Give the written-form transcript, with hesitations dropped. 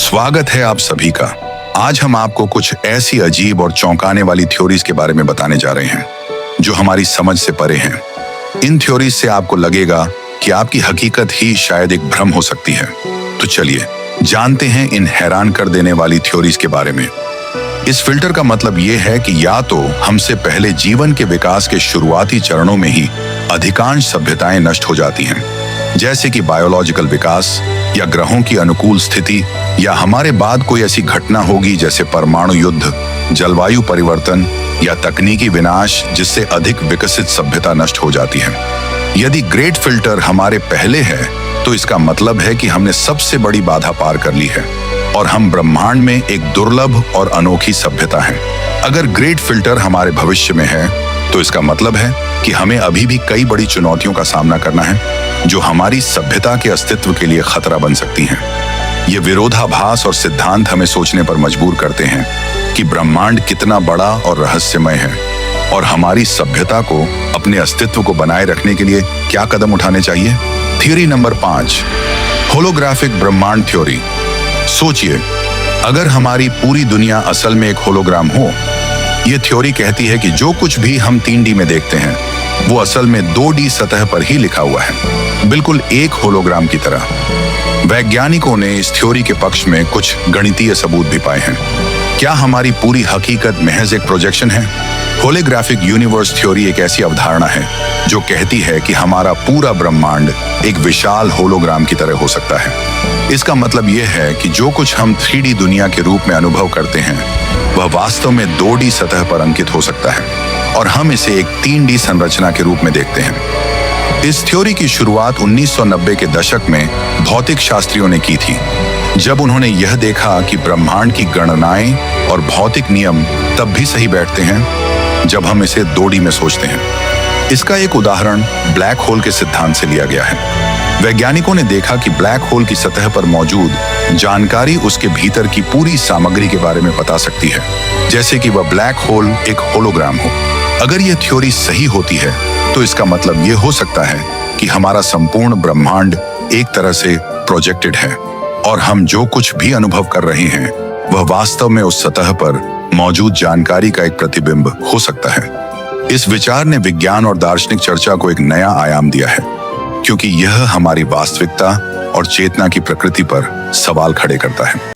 स्वागत है आप सभी का। आज हम आपको कुछ ऐसी अजीब और चौंकाने वाली थ्योरीज के बारे में बताने जा रहे हैं जो हमारी समझ से परे हैं। इन थ्योरीज से आपको लगेगा कि आपकी हकीकत ही शायद एक भ्रम हो सकती है। तो चलिए जानते हैं इन हैरान कर देने वाली थ्योरीज के बारे में। इस फिल्टर का मतलब ये है कि या तो हमसे पहले जीवन के विकास के शुरुआती चरणों में ही अधिकांश सभ्यताएं नष्ट हो जाती हैं, जैसे कि बायोलॉजिकल विकास या ग्रहों की अनुकूल स्थिति, या हमारे बाद कोई ऐसी घटना होगी जैसे परमाणु युद्ध, जलवायु परिवर्तन या तकनीकी विनाश जिससे अधिक विकसित सभ्यता नष्ट हो जाती है। यदि ग्रेट फिल्टर हमारे पहले है तो इसका मतलब है कि हमने सबसे बड़ी बाधा पार कर ली है और हम ब्रह्मांड में एक दुर्लभ और अनोखी सभ्यता हैं। अगर ग्रेट फिल्टर हमारे भविष्य में है तो इसका मतलब है कि हमें अभी भी कई बड़ी चुनौतियों का सामना करना है जो हमारी सभ्यता के अस्तित्व के लिए खतरा बन सकती हैं। ये विरोधाभास और सिद्धांत हमें सोचने पर मजबूर करते हैं कि ब्रह्मांड कितना बड़ा और रहस्यमय है और हमारी सभ्यता को अपने अस्तित्व को बनाए रखने के लिए क्या कदम उठाने चाहिए। थ्योरी नंबर 5, होलोग्राफिक ब्रह्मांड थ्योरी। सोचिए, अगर हमारी पूरी दुनिया असल में एक होलोग्राम हो। ये थ्योरी कहती है कि जो कुछ भी हम 3D में देखते हैं वो असल में 2D सतह पर ही लिखा हुआ है, बिल्कुल एक होलोग्राम की तरह। वैज्ञानिकों ने इस थ्योरी के पक्ष में कुछ गणितीय सबूत भी पाए हैं। क्या हमारी पूरी हकीकत महज एक प्रोजेक्शन है? होलोग्राफिक यूनिवर्स थ्योरी एक ऐसी अवधारणा है जो कहती है कि हमारा पूरा ब्रह्मांड एक विशाल होलोग्राम की तरह हो सकता है। इसका मतलब यह है कि जो कुछ हम 3D दुनिया के रूप में अनुभव करते हैं वह वास्तव में 2D सतह पर अंकित हो सकता है और हम इसे एक 3D संरचना के रूप में देखते हैं। इस थ्योरी की शुरुआत 1990 के दशक में भौतिक शास्त्रियों ने की थी, जब उन्होंने यह देखा कि ब्रह्मांड की गणनाएं और भौतिक नियम तब भी सही बैठते हैं जब हम इसे 2D में सोचते हैं। इसका एक उदाहरण ब्लैक होल के सिद्धांत से लिया गया है। वैज्ञानिकों ने देखा कि ब्लैक होल की सतह पर मौजूद जानकारी उसके भीतर की पूरी सामग्री के बारे में बता सकती है, जैसे कि वह ब्लैक होल एक होलोग्राम हो। अगर यह थ्योरी सही होती है तो इसका मतलब यह हो सकता है कि हमारा संपूर्ण ब्रह्मांड एक तरह से प्रोजेक्टेड है और हम जो कुछ भी अनुभव कर रहे हैं वह वास्तव में उस सतह पर मौजूद जानकारी का एक प्रतिबिंब हो सकता है। इस विचार ने विज्ञान और दार्शनिक चर्चा को एक नया आयाम दिया है, क्योंकि यह हमारी वास्तविकता और चेतना की प्रकृति पर सवाल खड़े करता है।